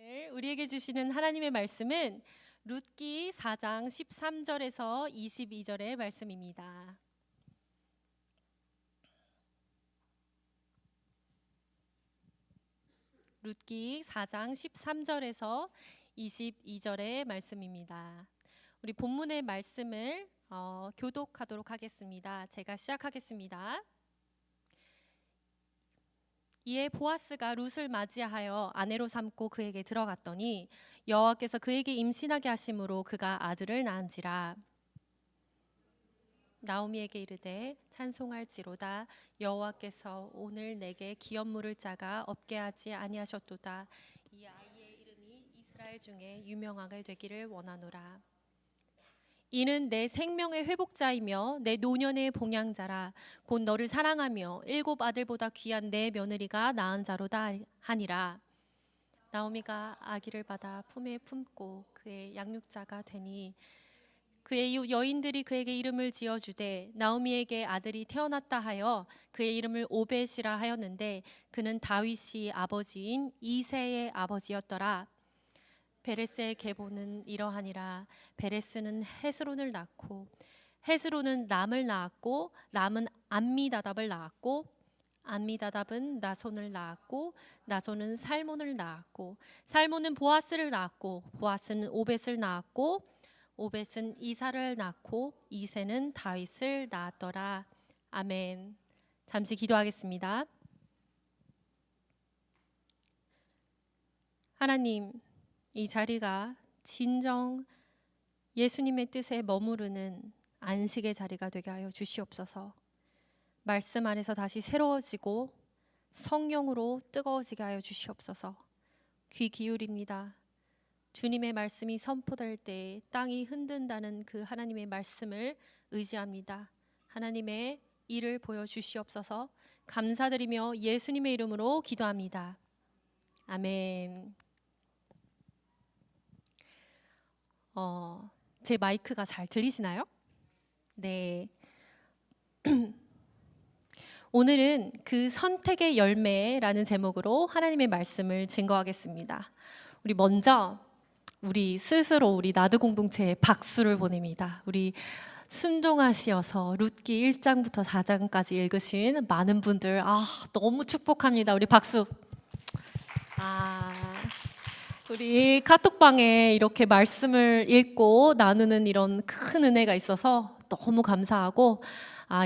오늘 우리에게 주시는 하나님의 말씀은 룻기 4장 13절에서 22절의 말씀입니다. 룻기 4장 13절에서 22절의 말씀입니다. 우리 본문의 말씀을 교독하도록 하겠습니다. 제가 시작하겠습니다. 이에 보아스가 룻을 맞이하여 아내로 삼고 그에게 들어갔더니 여호와께서 그에게 임신하게 하심으로 그가 아들을 낳은지라. 나오미에게 이르되 찬송할지로다. 여호와께서 오늘 내게 기업 물을 자가 없게 하지 아니하셨도다. 이 아이의 이름이 이스라엘 중에 유명하게 되기를 원하노라. 이는 내 생명의 회복자이며 내 노년의 봉양자라. 곧 너를 사랑하며 7 아들보다 귀한 내 며느리가 낳은 자로다 하니라. 나오미가 아기를 받아 품에 품고 그의 양육자가 되니 그의 여인들이 그에게 이름을 지어주되 나오미에게 아들이 태어났다 하여 그의 이름을 오벳이라 하였는데 그는 다윗이 아버지인 이새의 아버지였더라. 베레스의 계보는 이러하니라. 베레스는 헤스론을 낳고 헤스론은 람을 낳았고 람은 암미다답을 낳았고 암미다답은 나손을 낳았고 나손은 살몬을 낳았고 살몬은 보아스를 낳았고 보아스는 오벳을 낳았고 오벳은 이사를 낳고 이새는 다윗을 낳았더라. 아멘. 잠시 기도하겠습니다. 하나님, 이 자리가 진정 예수님의 뜻에 머무르는 안식의 자리가 되게 하여 주시옵소서. 말씀 안에서 다시 새로워지고 성령으로 뜨거워지게 하여 주시옵소서. 귀 기울입니다. 주님의 말씀이 선포될 때 땅이 흔든다는 그 하나님의 말씀을 의지합니다. 하나님의 일을 보여주시옵소서. 감사드리며 예수님의 이름으로 기도합니다. 아멘. 제 마이크가 잘 들리시나요? 네. 오늘은 그 선택의 열매라는 제목으로 하나님의 말씀을 증거하겠습니다. 우리 먼저 우리 스스로 우리 나드 공동체에 박수를 보냅니다. 우리 순종하시어서 룻기 1장부터 4장까지 읽으신 많은 분들 너무 축복합니다. 우리 박수. 우리 카톡방에 이렇게 말씀을 읽고 나누는 이런 큰 은혜가 있어서 너무 감사하고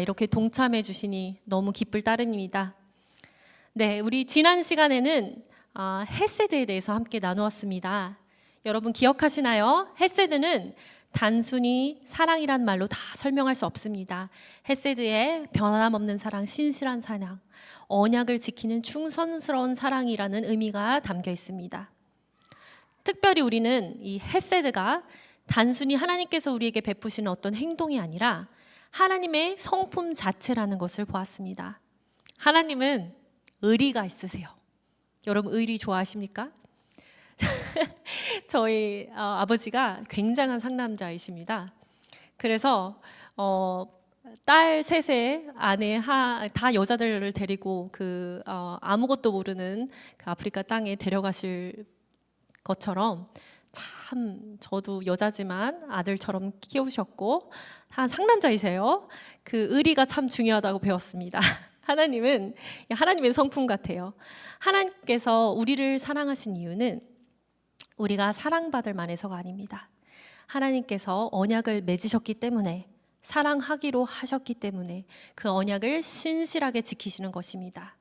이렇게 동참해 주시니 너무 기쁠 따름입니다. 네, 우리 지난 시간에는 헤세드에 대해서 함께 나누었습니다. 여러분 기억하시나요? 헤세드는 단순히 사랑이란 말로 다 설명할 수 없습니다. 헤세드의 변함없는 사랑, 신실한 사랑, 언약을 지키는 충성스러운 사랑이라는 의미가 담겨 있습니다. 특별히 우리는 이 헤세드가 단순히 하나님께서 우리에게 베푸시는 어떤 행동이 아니라 하나님의 성품 자체라는 것을 보았습니다. 하나님은 의리가 있으세요. 여러분 의리 좋아하십니까? 저희 아버지가 굉장한 상남자이십니다. 그래서 딸 셋의 아내 다 여자들을 데리고 아무것도 모르는 그 아프리카 땅에 데려가실 것처럼 참 저도 여자지만 아들처럼 키우셨고 상남자이세요. 그 의리가 참 중요하다고 배웠습니다. 하나님은 하나님의 성품 같아요. 하나님께서 우리를 사랑하신 이유는 우리가 사랑받을 만해서가 아닙니다. 하나님께서 언약을 맺으셨기 때문에, 사랑하기로 하셨기 때문에 그 언약을 신실하게 지키시는 것입니다.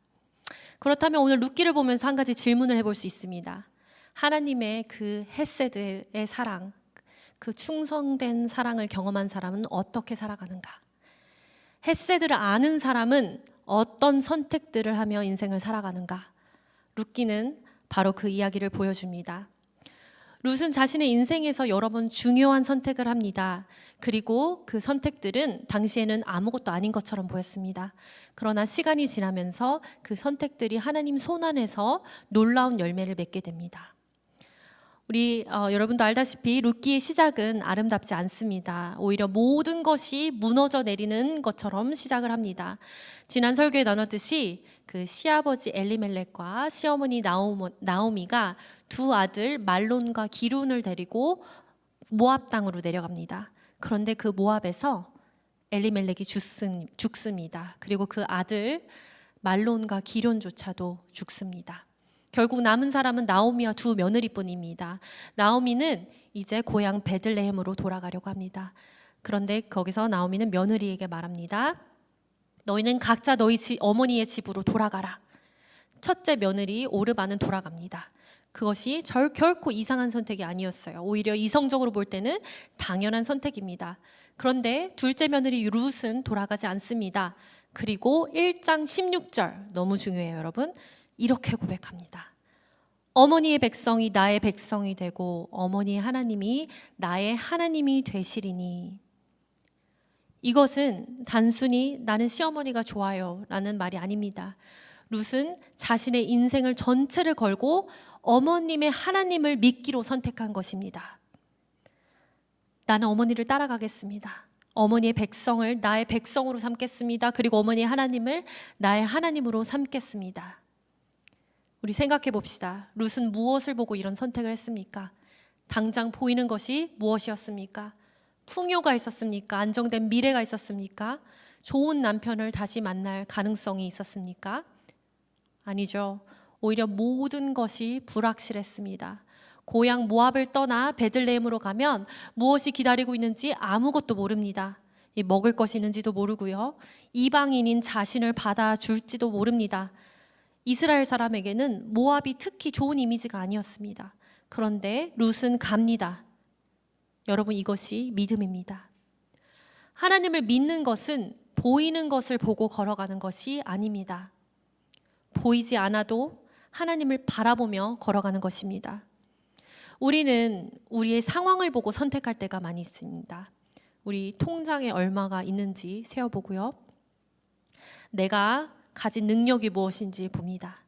그렇다면 오늘 룻기를 보면서 한 가지 질문을 해볼 수 있습니다. 하나님의 그 헤세드의 사랑, 그 충성된 사랑을 경험한 사람은 어떻게 살아가는가? 헤세드를 아는 사람은 어떤 선택들을 하며 인생을 살아가는가? 룻기는 바로 그 이야기를 보여줍니다. 룻은 자신의 인생에서 여러 번 중요한 선택을 합니다. 그리고 그 선택들은 당시에는 아무것도 아닌 것처럼 보였습니다. 그러나 시간이 지나면서 그 선택들이 하나님 손 안에서 놀라운 열매를 맺게 됩니다. 우리 여러분도 알다시피 룻기의 시작은 아름답지 않습니다. 오히려 모든 것이 무너져 내리는 것처럼 시작을 합니다. 지난 설교에 나눴듯이 그 시아버지 엘리멜렉과 시어머니 나오미가 두 아들 말론과 기론을 데리고 모압 땅으로 내려갑니다. 그런데 그 모압에서 엘리멜렉이 죽습니다. 그리고 그 아들 말론과 기론조차도 죽습니다. 결국 남은 사람은 나오미와 두 며느리뿐입니다. 나오미는 이제 고향 베들레헴으로 돌아가려고 합니다. 그런데 거기서 나오미는 며느리에게 말합니다. 너희는 각자 너희 어머니의 집으로 돌아가라. 첫째 며느리 오르바는 돌아갑니다. 그것이 결코 이상한 선택이 아니었어요. 오히려 이성적으로 볼 때는 당연한 선택입니다. 그런데 둘째 며느리 룻은 돌아가지 않습니다. 그리고 1장 16절 너무 중요해요, 여러분. 이렇게 고백합니다. 어머니의 백성이 나의 백성이 되고 어머니의 하나님이 나의 하나님이 되시리니. 이것은 단순히 나는 시어머니가 좋아요 라는 말이 아닙니다. 룻은 자신의 인생을 전체를 걸고 어머님의 하나님을 믿기로 선택한 것입니다. 나는 어머니를 따라가겠습니다. 어머니의 백성을 나의 백성으로 삼겠습니다. 그리고 어머니의 하나님을 나의 하나님으로 삼겠습니다. 우리 생각해 봅시다. 룻은 무엇을 보고 이런 선택을 했습니까? 당장 보이는 것이 무엇이었습니까? 풍요가 있었습니까? 안정된 미래가 있었습니까? 좋은 남편을 다시 만날 가능성이 있었습니까? 아니죠. 오히려 모든 것이 불확실했습니다. 고향 모압을 떠나 베들레헴으로 가면 무엇이 기다리고 있는지 아무것도 모릅니다. 먹을 것이 있는지도 모르고요. 이방인인 자신을 받아줄지도 모릅니다. 이스라엘 사람에게는 모압이 특히 좋은 이미지가 아니었습니다. 그런데 룻은 갑니다. 여러분, 이것이 믿음입니다. 하나님을 믿는 것은 보이는 것을 보고 걸어가는 것이 아닙니다. 보이지 않아도 하나님을 바라보며 걸어가는 것입니다. 우리는 우리의 상황을 보고 선택할 때가 많이 있습니다. 우리 통장에 얼마가 있는지 세어보고요. 내가 가진 능력이 무엇인지 봅니다.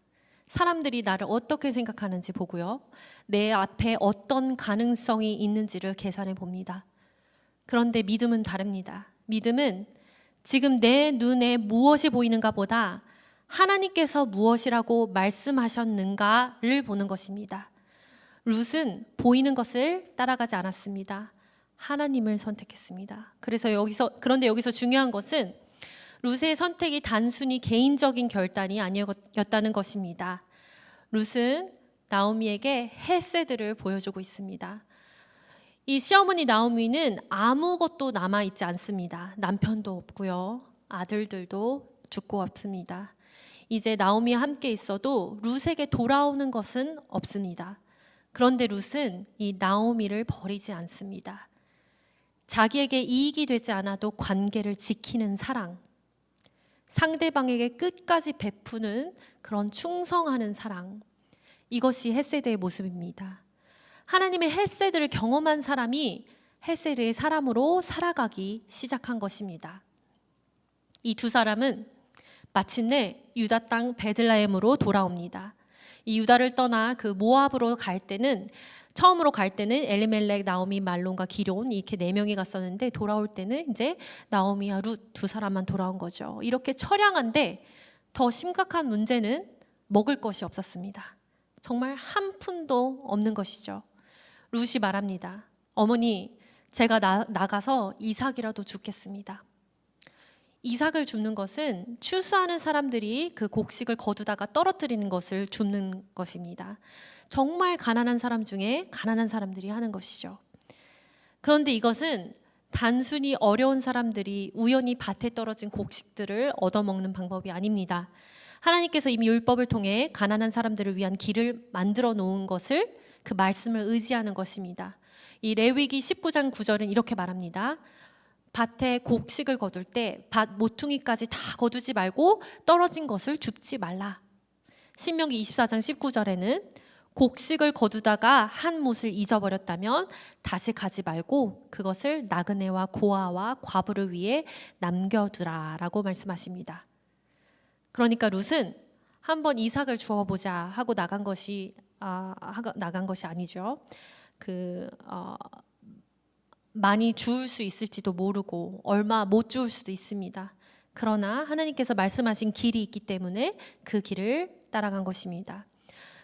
사람들이 나를 어떻게 생각하는지 보고요. 내 앞에 어떤 가능성이 있는지를 계산해 봅니다. 그런데 믿음은 다릅니다. 믿음은 지금 내 눈에 무엇이 보이는가 보다 하나님께서 무엇이라고 말씀하셨는가를 보는 것입니다. 룻은 보이는 것을 따라가지 않았습니다. 하나님을 선택했습니다. 그런데 여기서 중요한 것은 룻의 선택이 단순히 개인적인 결단이 아니었다는 것입니다. 룻은 나오미에게 헤세드를 보여주고 있습니다. 이 시어머니 나오미는 아무것도 남아있지 않습니다. 남편도 없고요. 아들들도 죽고 없습니다. 이제 나오미와 함께 있어도 룻에게 돌아오는 것은 없습니다. 그런데 룻은 이 나오미를 버리지 않습니다. 자기에게 이익이 되지 않아도 관계를 지키는 사랑, 상대방에게 끝까지 베푸는 그런 충성하는 사랑, 이것이 헤세드의 모습입니다. 하나님의 헤세드를 경험한 사람이 헤세드의 사람으로 살아가기 시작한 것입니다. 이 두 사람은 마침내 유다 땅 베들레헴으로 돌아옵니다. 이 유다를 떠나 그 모압으로 처음으로 갈 때는 엘리멜렉, 나오미, 말론과 기론 이렇게 4명이 갔었는데 돌아올 때는 이제 나오미와 룻 두 사람만 돌아온 거죠. 이렇게 처량한데 더 심각한 문제는 먹을 것이 없었습니다. 정말 한 푼도 없는 것이죠. 룻이 말합니다. 어머니, 제가 나가서 이삭이라도 줍겠습니다. 이삭을 줍는 것은 추수하는 사람들이 그 곡식을 거두다가 떨어뜨리는 것을 줍는 것입니다. 정말 가난한 사람 중에 가난한 사람들이 하는 것이죠. 그런데 이것은 단순히 어려운 사람들이 우연히 밭에 떨어진 곡식들을 얻어먹는 방법이 아닙니다. 하나님께서 이미 율법을 통해 가난한 사람들을 위한 길을 만들어 놓은 것을, 그 말씀을 의지하는 것입니다. 이 레위기 19장 9절은 이렇게 말합니다. 밭에 곡식을 거둘 때 밭 모퉁이까지 다 거두지 말고 떨어진 것을 줍지 말라. 신명기 24장 19절에는 곡식을 거두다가 한 뭇을 잊어버렸다면 다시 가지 말고 그것을 나그네와 고아와 과부를 위해 남겨두라 라고 말씀하십니다. 그러니까 룻은 한번 이삭을 주어보자 하고 나간 것이 아니죠. 많이 주울 수 있을지도 모르고 얼마 못 주울 수도 있습니다. 그러나 하나님께서 말씀하신 길이 있기 때문에 그 길을 따라간 것입니다.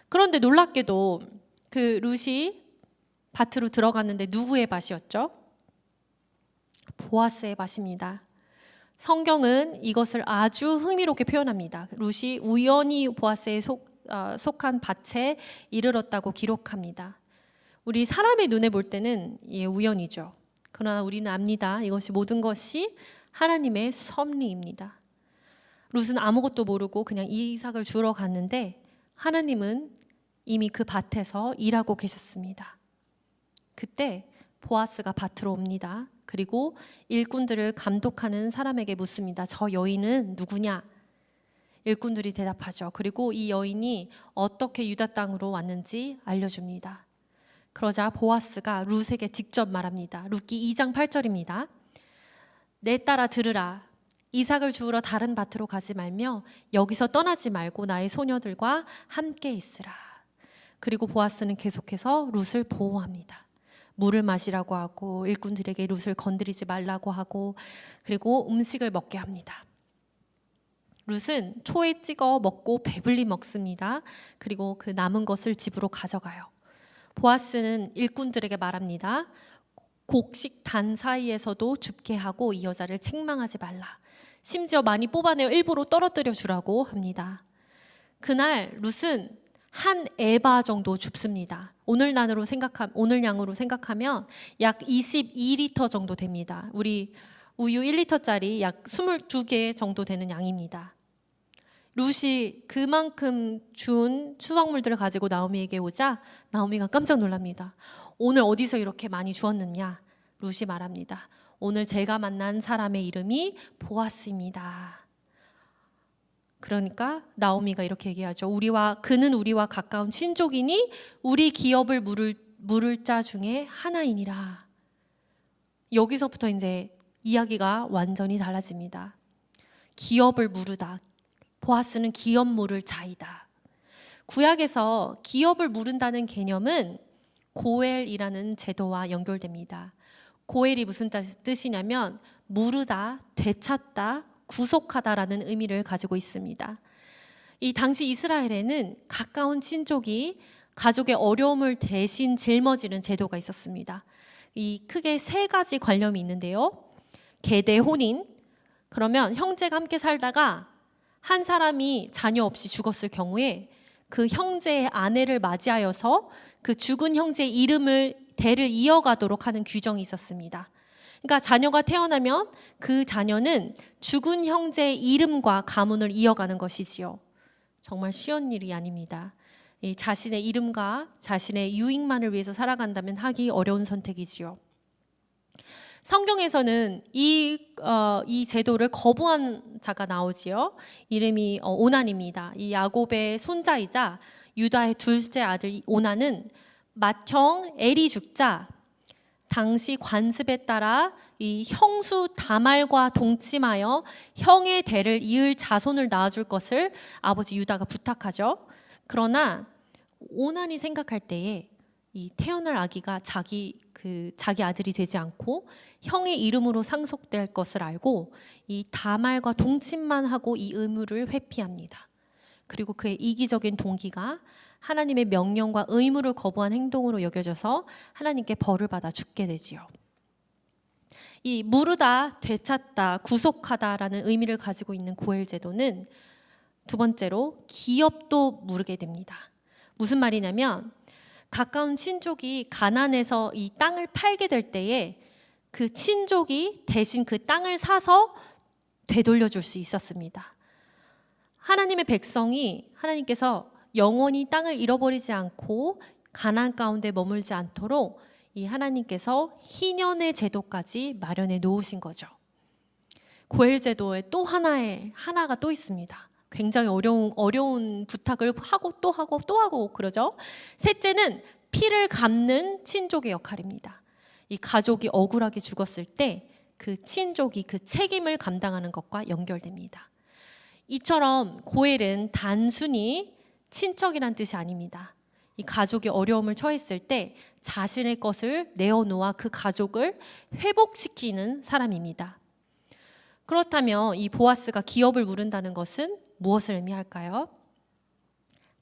그런데 놀랍게도 그 룻이 밭으로 들어갔는데 누구의 밭이었죠? 보아스의 밭입니다. 성경은 이것을 아주 흥미롭게 표현합니다. 룻이 우연히 보아스에 속한 밭에 이르렀다고 기록합니다. 우리 사람의 눈에 볼 때는 우연이죠. 그러나 우리는 압니다. 이것이 모든 것이 하나님의 섭리입니다. 룻은 아무것도 모르고 그냥 이삭을 주러 갔는데 하나님은 이미 그 밭에서 일하고 계셨습니다. 그때 보아스가 밭으로 옵니다. 그리고 일꾼들을 감독하는 사람에게 묻습니다. 저 여인은 누구냐? 일꾼들이 대답하죠. 그리고 이 여인이 어떻게 유다 땅으로 왔는지 알려줍니다. 그러자 보아스가 룻에게 직접 말합니다. 룻기 2장 8절입니다. 내 딸아 들으라. 이삭을 주우러 다른 밭으로 가지 말며 여기서 떠나지 말고 나의 소녀들과 함께 있으라. 그리고 보아스는 계속해서 룻을 보호합니다. 물을 마시라고 하고 일꾼들에게 룻을 건드리지 말라고 하고 그리고 음식을 먹게 합니다. 룻은 초에 찍어 먹고 배불리 먹습니다. 그리고 그 남은 것을 집으로 가져가요. 보아스는 일꾼들에게 말합니다. 곡식 단 사이에서도 줍게 하고 이 여자를 책망하지 말라. 심지어 많이 뽑아내어 일부러 떨어뜨려 주라고 합니다. 그날 룻은 한 에바 정도 줍습니다. 오늘 양으로 생각하면 약 22리터 정도 됩니다. 우리 우유 1리터짜리 약 22개 정도 되는 양입니다. 룻이 그만큼 준 수확물들을 가지고 나오미에게 오자 나오미가 깜짝 놀랍니다. 오늘 어디서 이렇게 많이 주었느냐? 룻이 말합니다. 오늘 제가 만난 사람의 이름이 보아스입니다. 그러니까 나오미가 이렇게 얘기하죠. 그는 우리와 가까운 친족이니 우리 기업을 물을 자 중에 하나이니라. 여기서부터 이제 이야기가 완전히 달라집니다. 기업을 물으다. 보아스는 기업 물을 자이다. 구약에서 기업을 물은다는 개념은 고엘이라는 제도와 연결됩니다. 고엘이 무슨 뜻이냐면 물으다, 되찾다, 구속하다라는 의미를 가지고 있습니다. 이 당시 이스라엘에는 가까운 친족이 가족의 어려움을 대신 짊어지는 제도가 있었습니다. 이 크게 세 가지 관념이 있는데요. 계대 혼인, 그러면 형제가 함께 살다가 한 사람이 자녀 없이 죽었을 경우에 그 형제의 아내를 맞이하여서 그 죽은 형제의 대를 이어가도록 하는 규정이 있었습니다. 그러니까 자녀가 태어나면 그 자녀는 죽은 형제의 이름과 가문을 이어가는 것이지요. 정말 쉬운 일이 아닙니다. 자신의 이름과 자신의 유익만을 위해서 살아간다면 하기 어려운 선택이지요. 성경에서는 이 제도를 거부한 자가 나오지요. 이름이 오난입니다. 이 야곱의 손자이자 유다의 둘째 아들 오난은 맏형 엘이 죽자 당시 관습에 따라 이 형수 다말과 동침하여 형의 대를 이을 자손을 낳아줄 것을 아버지 유다가 부탁하죠. 그러나 오난이 생각할 때에 이 태어날 아기가 자기 아들이 되지 않고 형의 이름으로 상속될 것을 알고 이 다말과 동침만 하고 이 의무를 회피합니다. 그리고 그의 이기적인 동기가 하나님의 명령과 의무를 거부한 행동으로 여겨져서 하나님께 벌을 받아 죽게 되지요. 이 물으다, 되찾다, 구속하다라는 의미를 가지고 있는 고엘 제도는 두 번째로 기업도 물게 됩니다. 무슨 말이냐면 가까운 친족이 가난해서 이 땅을 팔게 될 때에 그 친족이 대신 그 땅을 사서 되돌려줄 수 있었습니다. 하나님의 백성이 하나님께서 영원히 땅을 잃어버리지 않고 가난 가운데 머물지 않도록 이 하나님께서 희년의 제도까지 마련해 놓으신 거죠. 고엘 제도에 또 하나가 또 있습니다. 굉장히 어려운 부탁을 하고 또 하고 또 하고 그러죠. 셋째는 피를 갚는 친족의 역할입니다. 이 가족이 억울하게 죽었을 때 그 친족이 그 책임을 감당하는 것과 연결됩니다. 이처럼 고엘은 단순히 친척이란 뜻이 아닙니다. 이 가족이 어려움을 처했을 때 자신의 것을 내어놓아 그 가족을 회복시키는 사람입니다. 그렇다면 이 보아스가 기업을 물은다는 것은 무엇을 의미할까요?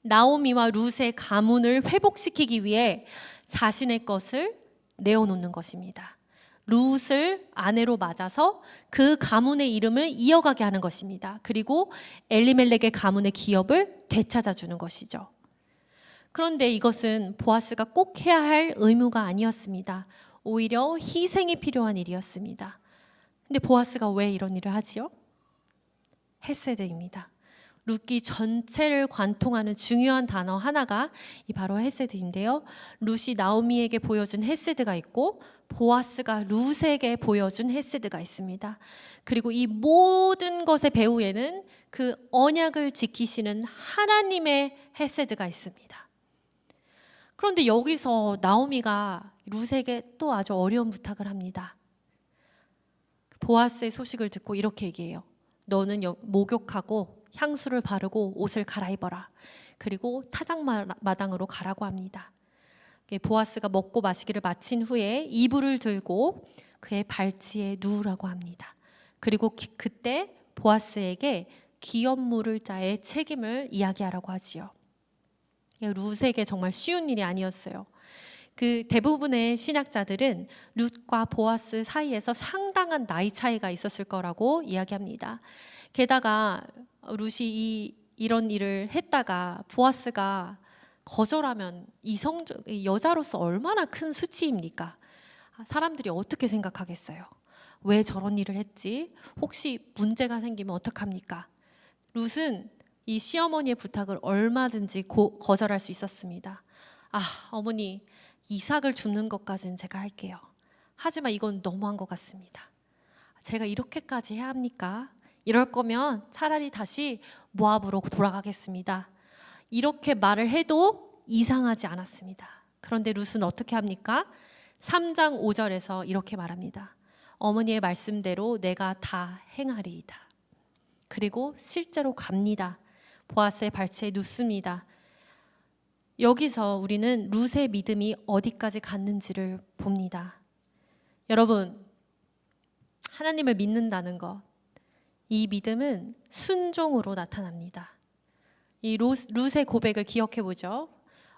나오미와 룻의 가문을 회복시키기 위해 자신의 것을 내어놓는 것입니다. 룻을 아내로 맞아서 그 가문의 이름을 이어가게 하는 것입니다. 그리고 엘리멜렉의 가문의 기업을 되찾아주는 것이죠. 그런데 이것은 보아스가 꼭 해야 할 의무가 아니었습니다. 오히려 희생이 필요한 일이었습니다. 근데 보아스가 왜 이런 일을 하지요? 헤세드입니다. 룻기 전체를 관통하는 중요한 단어 하나가 바로 헤세드인데요. 룻이 나오미에게 보여준 헤세드가 있고 보아스가 룻에게 보여준 헤세드가 있습니다. 그리고 이 모든 것의 배후에는 그 언약을 지키시는 하나님의 헤세드가 있습니다. 그런데 여기서 나오미가 룻에게 또 아주 어려운 부탁을 합니다. 보아스의 소식을 듣고 이렇게 얘기해요. 너는 목욕하고 향수를 바르고 옷을 갈아입어라. 그리고 타작마당으로 가라고 합니다. 보아스가 먹고 마시기를 마친 후에 이불을 들고 그의 발치에 누우라고 합니다. 그리고 그때 보아스에게 기업 물을 자의 책임을 이야기하라고 하지요. 룻에게 정말 쉬운 일이 아니었어요. 그 대부분의 신학자들은 룻과 보아스 사이에서 상당한 나이 차이가 있었을 거라고 이야기합니다. 게다가 룻이 이런 일을 했다가 보아스가 거절하면 여자로서 얼마나 큰 수치입니까? 사람들이 어떻게 생각하겠어요? 왜 저런 일을 했지? 혹시 문제가 생기면 어떡합니까? 룻은 이 시어머니의 부탁을 얼마든지 거절할 수 있었습니다. 어머니, 이삭을 줍는 것까지는 제가 할게요. 하지만 이건 너무한 것 같습니다. 제가 이렇게까지 해야 합니까? 이럴 거면 차라리 다시 모압으로 돌아가겠습니다. 이렇게 말을 해도 이상하지 않았습니다. 그런데 룻은 어떻게 합니까? 3장 5절에서 이렇게 말합니다. 어머니의 말씀대로 내가 다 행하리이다. 그리고 실제로 갑니다. 보아스의 발치에 눕습니다. 여기서 우리는 룻의 믿음이 어디까지 갔는지를 봅니다. 여러분, 하나님을 믿는다는 것, 이 믿음은 순종으로 나타납니다. 이 룻의 고백을 기억해 보죠.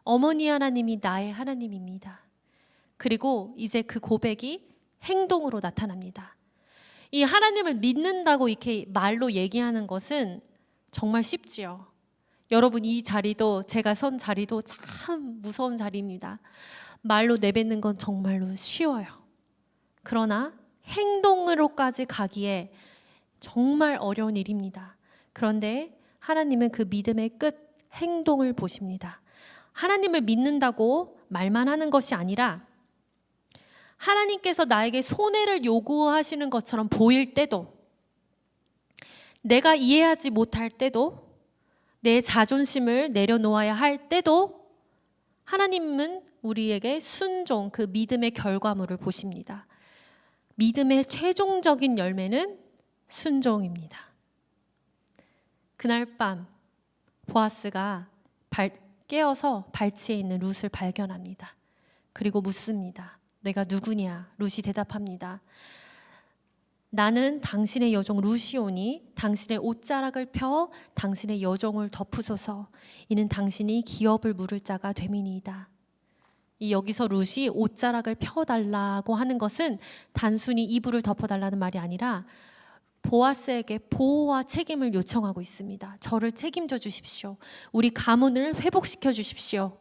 어머니 하나님이 나의 하나님입니다. 그리고 이제 그 고백이 행동으로 나타납니다. 이 하나님을 믿는다고 이렇게 말로 얘기하는 것은 정말 쉽지요. 여러분, 이 자리도, 제가 선 자리도 참 무서운 자리입니다. 말로 내뱉는 건 정말로 쉬워요. 그러나 행동으로까지 가기에 정말 어려운 일입니다. 그런데 하나님은 그 믿음의 끝, 행동을 보십니다. 하나님을 믿는다고 말만 하는 것이 아니라 하나님께서 나에게 손해를 요구하시는 것처럼 보일 때도, 내가 이해하지 못할 때도, 내 자존심을 내려놓아야 할 때도 하나님은 우리에게 순종, 그 믿음의 결과물을 보십니다. 믿음의 최종적인 열매는 순종입니다. 그날 밤 보아스가 깨어서 발치에 있는 룻을 발견합니다. 그리고 묻습니다. 내가 누구냐? 룻이 대답합니다. 나는 당신의 여종 룻이오니 당신의 옷자락을 펴 당신의 여종을 덮으소서. 이는 당신이 기업을 물을 자가 됨이니이다. 여기서 룻이 옷자락을 펴달라고 하는 것은 단순히 이불을 덮어달라는 말이 아니라 보아스에게 보호와 책임을 요청하고 있습니다. 저를 책임져 주십시오. 우리 가문을 회복시켜 주십시오.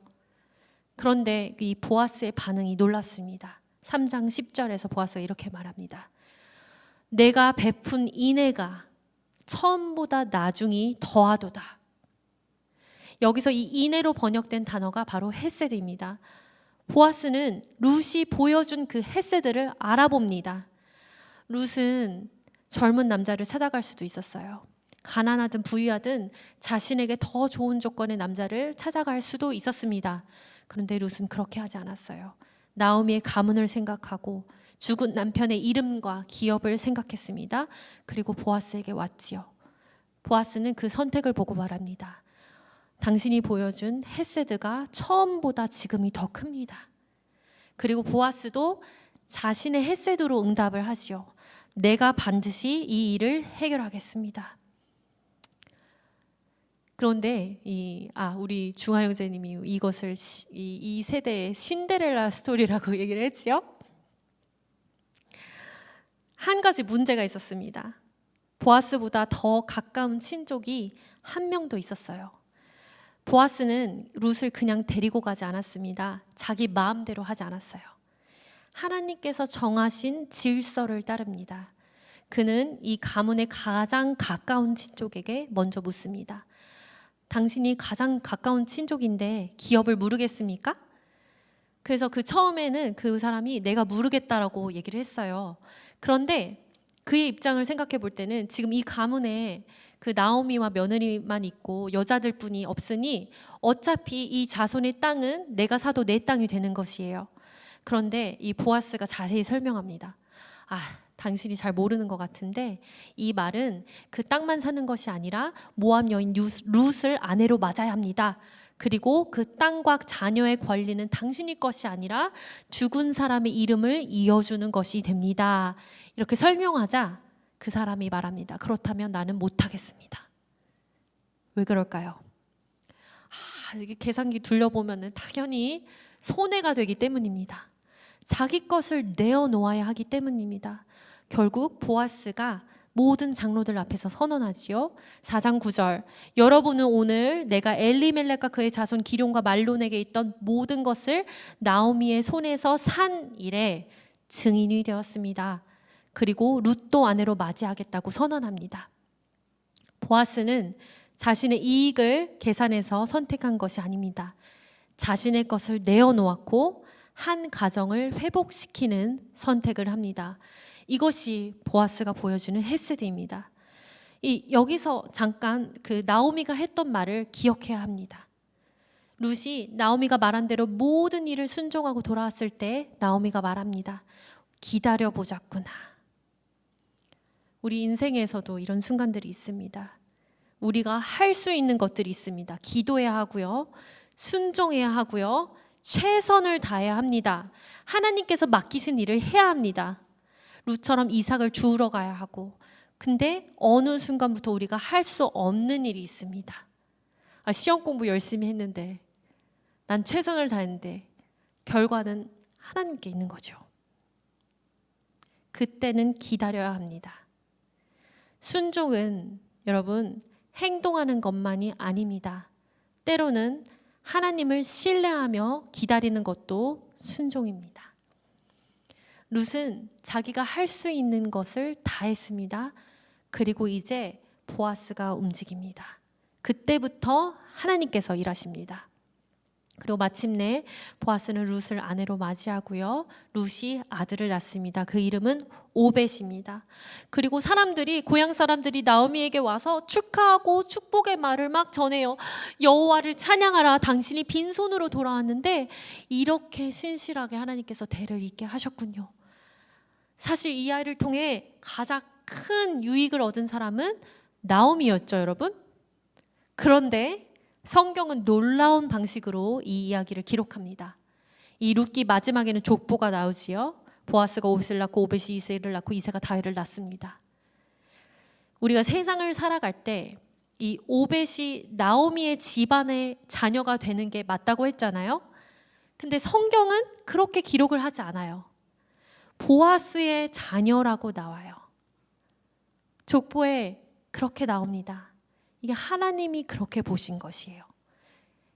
그런데 이 보아스의 반응이 놀랍습니다. 3장 10절에서 보아스가 이렇게 말합니다. 내가 베푼 인애가 처음보다 나중이 더하도다. 여기서 이 인애로 번역된 단어가 바로 헤세드입니다. 보아스는 룻이 보여준 그 헤세드를 알아봅니다. 룻은 젊은 남자를 찾아갈 수도 있었어요. 가난하든 부유하든 자신에게 더 좋은 조건의 남자를 찾아갈 수도 있었습니다. 그런데 룻은 그렇게 하지 않았어요. 나오미의 가문을 생각하고 죽은 남편의 이름과 기업을 생각했습니다. 그리고 보아스에게 왔지요. 보아스는 그 선택을 보고 말합니다. 당신이 보여준 헤세드가 처음보다 지금이 더 큽니다. 그리고 보아스도 자신의 헤세드로 응답을 하지요. 내가 반드시 이 일을 해결하겠습니다. 그런데 우리 중하 형제님이 이것을 이 세대의 신데렐라 스토리라고 얘기를 했지요. 한 가지 문제가 있었습니다. 보아스보다 더 가까운 친족이 한 명도 있었어요. 보아스는 룻을 그냥 데리고 가지 않았습니다. 자기 마음대로 하지 않았어요. 하나님께서 정하신 질서를 따릅니다. 그는 이 가문의 가장 가까운 친족에게 먼저 묻습니다. 당신이 가장 가까운 친족인데 기업을 물으겠습니까? 그래서 처음에는 그 사람이 내가 물으겠다라고 얘기를 했어요. 그런데 그의 입장을 생각해 볼 때는 지금 이 가문에 그 나오미와 며느리만 있고 여자들뿐이 없으니 어차피 이 자손의 땅은 내가 사도 내 땅이 되는 것이에요. 그런데 이 보아스가 자세히 설명합니다. 당신이 잘 모르는 것 같은데 이 말은 그 땅만 사는 것이 아니라 모압 여인 룻을 아내로 맞아야 합니다. 그리고 그 땅과 자녀의 권리는 당신의 것이 아니라 죽은 사람의 이름을 이어주는 것이 됩니다. 이렇게 설명하자 그 사람이 말합니다. 그렇다면 나는 못하겠습니다. 왜 그럴까요? 이게 계산기 둘러보면 당연히 손해가 되기 때문입니다. 자기 것을 내어놓아야 하기 때문입니다. 결국 보아스가 모든 장로들 앞에서 선언하지요. 4장 9절 여러분은 오늘 내가 엘리멜렉과 그의 자손 기럯과 말론에게 있던 모든 것을 나오미의 손에서 산 일에 증인이 되었습니다. 그리고 룻도 아내로 맞이하겠다고 선언합니다. 보아스는 자신의 이익을 계산해서 선택한 것이 아닙니다. 자신의 것을 내어놓았고 한 가정을 회복시키는 선택을 합니다. 이것이 보아스가 보여주는 헤세드입니다. 여기서 잠깐 그 나오미가 했던 말을 기억해야 합니다. 룻이 나오미가 말한 대로 모든 일을 순종하고 돌아왔을 때 나오미가 말합니다. 기다려보자꾸나. 우리 인생에서도 이런 순간들이 있습니다. 우리가 할 수 있는 것들이 있습니다. 기도해야 하고요. 순종해야 하고요. 최선을 다해야 합니다. 하나님께서 맡기신 일을 해야 합니다. 룻처럼 이삭을 주우러 가야 하고, 근데 어느 순간부터 우리가 할 수 없는 일이 있습니다. 시험 공부 열심히 했는데 난 최선을 다했는데 결과는 하나님께 있는 거죠. 그때는 기다려야 합니다. 순종은 여러분 행동하는 것만이 아닙니다. 때로는 하나님을 신뢰하며 기다리는 것도 순종입니다. 룻은 자기가 할 수 있는 것을 다 했습니다. 그리고 이제 보아스가 움직입니다. 그때부터 하나님께서 일하십니다. 그리고 마침내 보아스는 룻을 아내로 맞이하고요. 룻이 아들을 낳습니다. 그 이름은 오벳입니다. 그리고 고향 사람들이 나오미에게 와서 축하하고 축복의 말을 막 전해요. 여호와를 찬양하라. 당신이 빈손으로 돌아왔는데 이렇게 신실하게 하나님께서 대를 잇게 하셨군요. 사실 이 아이를 통해 가장 큰 유익을 얻은 사람은 나오미였죠, 여러분. 그런데 성경은 놀라운 방식으로 이 이야기를 기록합니다. 이 룻기 마지막에는 족보가 나오지요. 보아스가 오벳을 낳고 오벳이 이새를 낳고 이새가 다윗을 낳습니다. 우리가 세상을 살아갈 때 이 오벳이 나오미의 집안의 자녀가 되는 게 맞다고 했잖아요. 근데 성경은 그렇게 기록을 하지 않아요. 보아스의 자녀라고 나와요. 족보에 그렇게 나옵니다. 이게 하나님이 그렇게 보신 것이에요.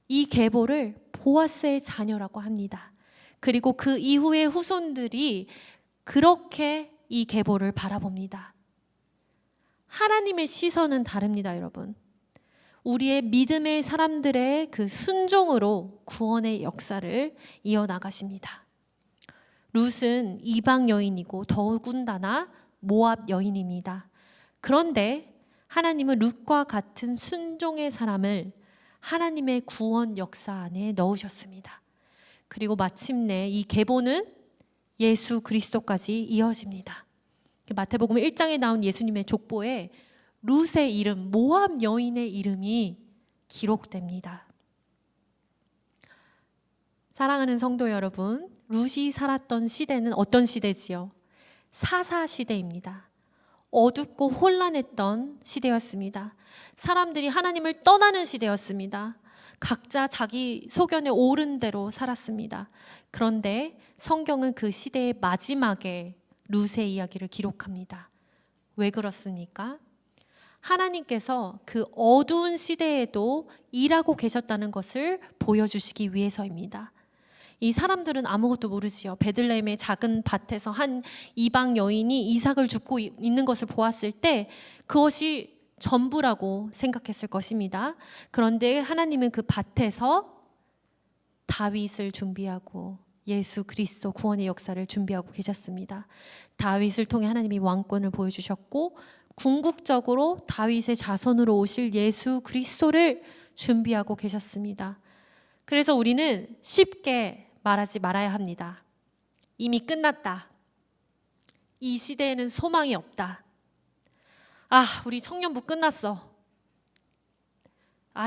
이 계보를 보아스의 자녀라고 합니다. 그리고 그 이후의 후손들이 그렇게 이 계보를 바라봅니다. 하나님의 시선은 다릅니다, 여러분. 우리의 믿음의 사람들의 그 순종으로 구원의 역사를 이어나가십니다. 룻은 이방 여인이고 더군다나 모압 여인입니다. 그런데 하나님은 룻과 같은 순종의 사람을 하나님의 구원 역사 안에 넣으셨습니다. 그리고 마침내 이 계보는 예수 그리스도까지 이어집니다. 마태복음 1장에 나온 예수님의 족보에 룻의 이름, 모압 여인의 이름이 기록됩니다. 사랑하는 성도 여러분, 룻이 살았던 시대는 어떤 시대지요? 사사 시대입니다. 어둡고 혼란했던 시대였습니다. 사람들이 하나님을 떠나는 시대였습니다. 각자 자기 소견에 옳은 대로 살았습니다. 그런데 성경은 그 시대의 마지막에 룻의 이야기를 기록합니다. 왜 그렇습니까? 하나님께서 그 어두운 시대에도 일하고 계셨다는 것을 보여주시기 위해서입니다. 이 사람들은 아무것도 모르지요. 베들레헴의 작은 밭에서 한 이방 여인이 이삭을 줍고 있는 것을 보았을 때 그것이 전부라고 생각했을 것입니다. 그런데 하나님은 그 밭에서 다윗을 준비하고 예수 그리스도 구원의 역사를 준비하고 계셨습니다. 다윗을 통해 하나님이 왕권을 보여주셨고 궁극적으로 다윗의 자손으로 오실 예수 그리스도를 준비하고 계셨습니다. 그래서 우리는 쉽게 말하지 말아야 합니다. 이미 끝났다. 이 시대에는 소망이 없다. 우리 청년부 끝났어.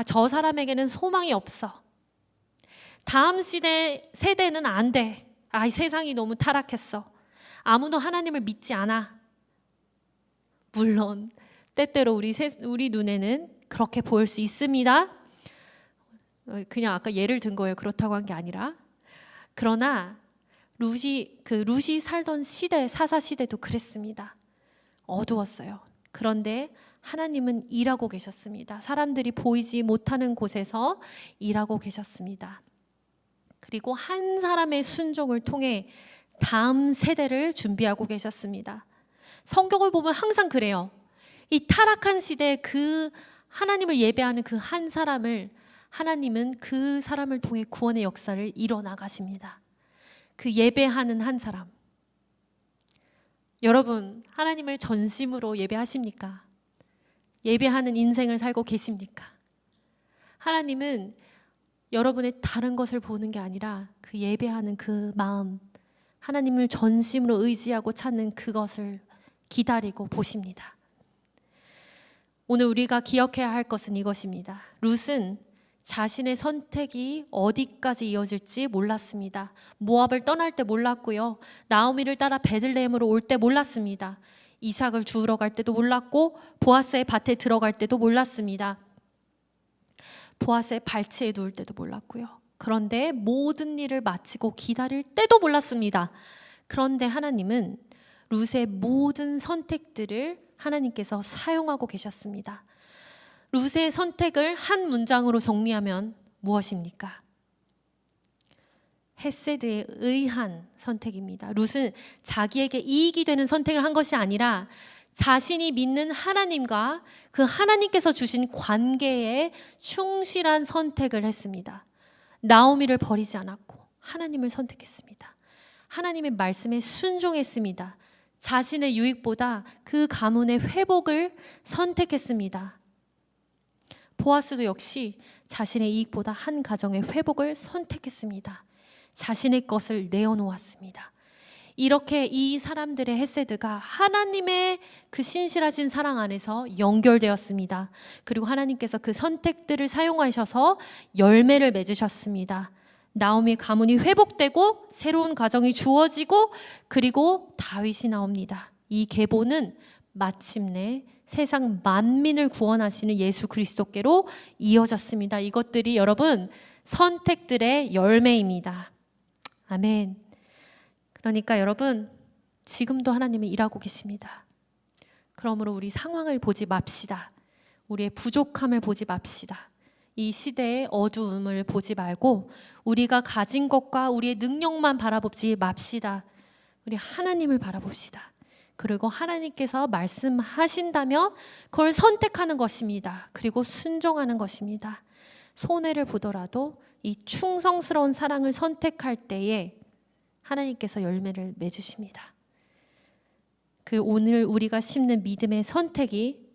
저 사람에게는 소망이 없어. 다음 세대는 안 돼. 이 세상이 너무 타락했어. 아무도 하나님을 믿지 않아. 물론 때때로 우리 눈에는 그렇게 보일 수 있습니다. 그냥 아까 예를 든 거예요. 그렇다고 한 게 아니라. 그러나 룻이 살던 시대, 사사 시대도 그랬습니다. 어두웠어요. 그런데 하나님은 일하고 계셨습니다. 사람들이 보이지 못하는 곳에서 일하고 계셨습니다. 그리고 한 사람의 순종을 통해 다음 세대를 준비하고 계셨습니다. 성경을 보면 항상 그래요. 이 타락한 시대에 그 하나님을 예배하는 그 한 사람을 하나님은 그 사람을 통해 구원의 역사를 이뤄나가십니다. 그 예배하는 한 사람. 여러분, 하나님을 전심으로 예배하십니까? 예배하는 인생을 살고 계십니까? 하나님은 여러분의 다른 것을 보는 게 아니라 그 예배하는 그 마음, 하나님을 전심으로 의지하고 찾는 그것을 기다리고 보십니다. 오늘 우리가 기억해야 할 것은 이것입니다. 룻은 자신의 선택이 어디까지 이어질지 몰랐습니다. 모압을 떠날 때 몰랐고요. 나오미를 따라 베들레헴으로 올 때 몰랐습니다. 이삭을 주우러 갈 때도 몰랐고 보아스의 밭에 들어갈 때도 몰랐습니다. 보아스의 발치에 누울 때도 몰랐고요. 그런데 모든 일을 마치고 기다릴 때도 몰랐습니다. 그런데 하나님은 룻의 모든 선택들을 하나님께서 사용하고 계셨습니다. 룻의 선택을 한 문장으로 정리하면 무엇입니까? 헤세드에 의한 선택입니다. 룻은 자기에게 이익이 되는 선택을 한 것이 아니라 자신이 믿는 하나님과 그 하나님께서 주신 관계에 충실한 선택을 했습니다. 나오미를 버리지 않았고 하나님을 선택했습니다. 하나님의 말씀에 순종했습니다. 자신의 유익보다 그 가문의 회복을 선택했습니다. 보아스도 역시 자신의 이익보다 한 가정의 회복을 선택했습니다. 자신의 것을 내어놓았습니다. 이렇게 이 사람들의 헤세드가 하나님의 그 신실하신 사랑 안에서 연결되었습니다. 그리고 하나님께서 그 선택들을 사용하셔서 열매를 맺으셨습니다. 나오미의 가문이 회복되고 새로운 가정이 주어지고 그리고 다윗이 나옵니다. 이 계보는 마침내 세상 만민을 구원하시는 예수 그리스도께로 이어졌습니다. 이것들이 여러분 선택들의 열매입니다. 아멘. 그러니까 여러분 지금도 하나님이 일하고 계십니다. 그러므로 우리 상황을 보지 맙시다. 우리의 부족함을 보지 맙시다. 이 시대의 어두움을 보지 말고 우리가 가진 것과 우리의 능력만 바라보지 맙시다. 우리 하나님을 바라봅시다. 그리고 하나님께서 말씀하신다면 그걸 선택하는 것입니다. 그리고 순종하는 것입니다. 손해를 보더라도 이 충성스러운 사랑을 선택할 때에 하나님께서 열매를 맺으십니다. 그 오늘 우리가 심는 믿음의 선택이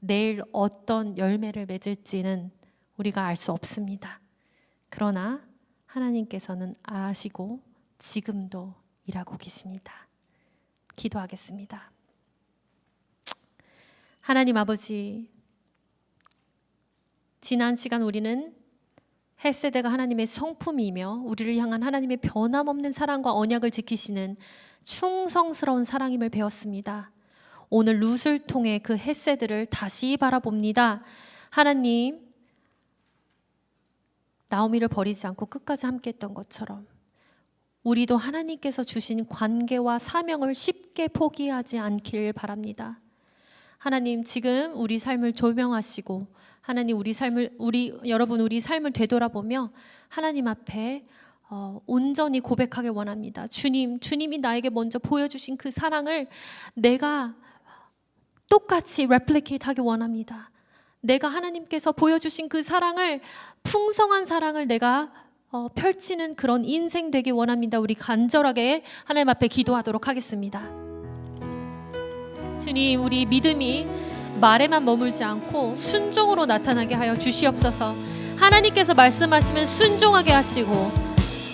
내일 어떤 열매를 맺을지는 우리가 알 수 없습니다. 그러나 하나님께서는 아시고 지금도 일하고 계십니다. 기도하겠습니다. 하나님 아버지, 지난 시간 우리는 헤세드가 하나님의 성품이며 우리를 향한 하나님의 변함없는 사랑과 언약을 지키시는 충성스러운 사랑임을 배웠습니다. 오늘 룻을 통해 그 헤세드를 다시 바라봅니다. 하나님, 나오미를 버리지 않고 끝까지 함께했던 것처럼 우리도 하나님께서 주신 관계와 사명을 쉽게 포기하지 않길 바랍니다. 하나님, 지금 우리 삶을 조명하시고 하나님, 여러분 우리 삶을 되돌아보며 하나님 앞에 온전히 고백하길 원합니다. 주님이 나에게 먼저 보여주신 그 사랑을 내가 똑같이 레플리케이트 하길 원합니다. 내가 하나님께서 보여주신 그 사랑을, 풍성한 사랑을 내가 펼치는 그런 인생 되길 원합니다. 우리 간절하게 하나님 앞에 기도하도록 하겠습니다. 주님, 우리 믿음이 말에만 머물지 않고 순종으로 나타나게 하여 주시옵소서. 하나님께서 말씀하시면 순종하게 하시고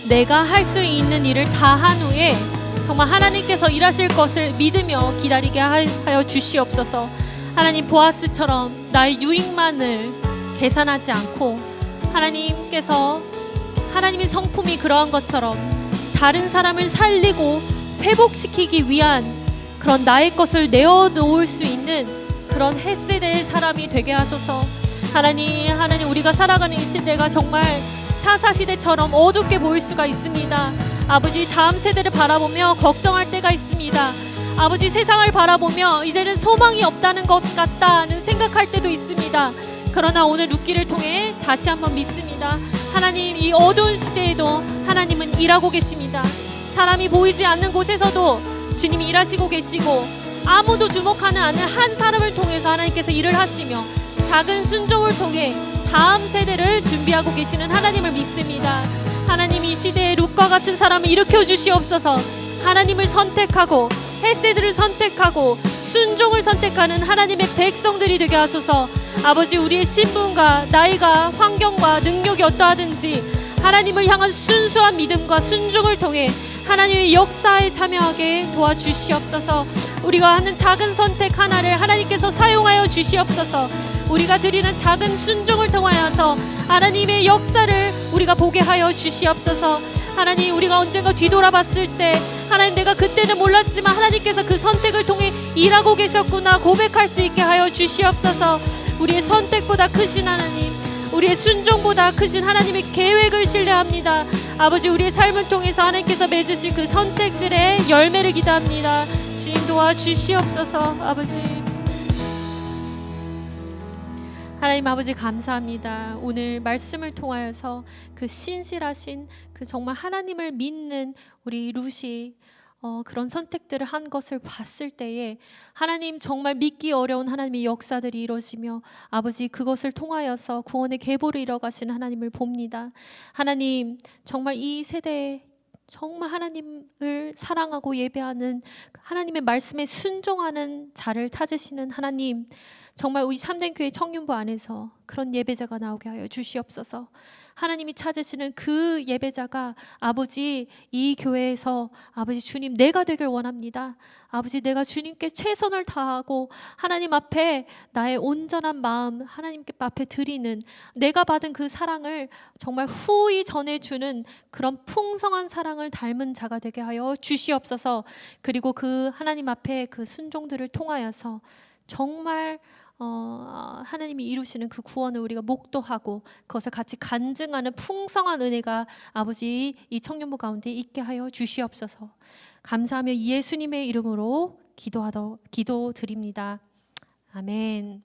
내가 할 수 있는 일을 다 한 후에 정말 하나님께서 일하실 것을 믿으며 기다리게 하여 주시옵소서. 하나님, 보아스처럼 나의 유익만을 계산하지 않고 하나님께서 하나님의 성품이 그러한 것처럼 다른 사람을 살리고 회복시키기 위한 그런 나의 것을 내어놓을 수 있는 그런 헤세드의 사람이 되게 하소서. 하나님, 우리가 살아가는 이 시대가 정말 사사시대처럼 어둡게 보일 수가 있습니다. 아버지, 다음 세대를 바라보며 걱정할 때가 있습니다. 아버지, 세상을 바라보며 이제는 소망이 없다는 것 같다는 생각할 때도 있습니다. 그러나 오늘 룻기를 통해 다시 한번 믿습니다. 하나님, 이 어두운 시대에도 하나님은 일하고 계십니다. 사람이 보이지 않는 곳에서도 주님이 일하시고 계시고 아무도 주목하지 않는 한 사람을 통해서 하나님께서 일을 하시며 작은 순종을 통해 다음 세대를 준비하고 계시는 하나님을 믿습니다. 하나님, 이 시대에 룻과 같은 사람을 일으켜 주시옵소서. 하나님을 선택하고 헤세드를 선택하고 순종을 선택하는 하나님의 백성들이 되게 하소서. 아버지, 우리의 신분과 나이가 환경과 능력이 어떠하든지 하나님을 향한 순수한 믿음과 순종을 통해 하나님의 역사에 참여하게 도와주시옵소서. 우리가 하는 작은 선택 하나를 하나님께서 사용하여 주시옵소서. 우리가 드리는 작은 순종을 통하여서 하나님의 역사를 우리가 보게 하여 주시옵소서. 하나님, 우리가 언젠가 뒤돌아봤을 때 하나님, 내가 그때는 몰랐지만 하나님께서 그 선택을 통해 일하고 계셨구나 고백할 수 있게 하여 주시옵소서. 우리의 선택보다 크신 하나님, 우리의 순종보다 크신 하나님의 계획을 신뢰합니다. 아버지, 우리의 삶을 통해서 하나님께서 맺으실 그 선택들의 열매를 기도합니다. 주님, 도와주시옵소서. 아버지, 하나님 아버지, 감사합니다. 오늘 말씀을 통하여서 그 신실하신 그 정말 하나님을 믿는 우리 룻이 그런 선택들을 한 것을 봤을 때에 하나님, 정말 믿기 어려운 하나님의 역사들이 이루어지며 아버지, 그것을 통하여서 구원의 계보를 이뤄가시는 하나님을 봅니다. 하나님, 정말 이 세대에 정말 하나님을 사랑하고 예배하는 하나님의 말씀에 순종하는 자를 찾으시는 하나님, 정말 우리 참된교회 청년부 안에서 그런 예배자가 나오게 하여 주시옵소서. 하나님이 찾으시는 그 예배자가 아버지, 이 교회에서 아버지, 주님, 내가 되길 원합니다. 아버지, 내가 주님께 최선을 다하고 하나님 앞에 나의 온전한 마음 하나님께 앞에 드리는, 내가 받은 그 사랑을 정말 후히 전해주는 그런 풍성한 사랑을 닮은 자가 되게 하여 주시옵소서. 그리고 그 하나님 앞에 그 순종들을 통하여서 정말 하나님이 이루시는 그 구원을 우리가 목도하고 그것을 같이 간증하는 풍성한 은혜가 아버지, 이 청년부 가운데 있게 하여 주시옵소서. 감사하며 예수님의 이름으로 기도드립니다. 아멘.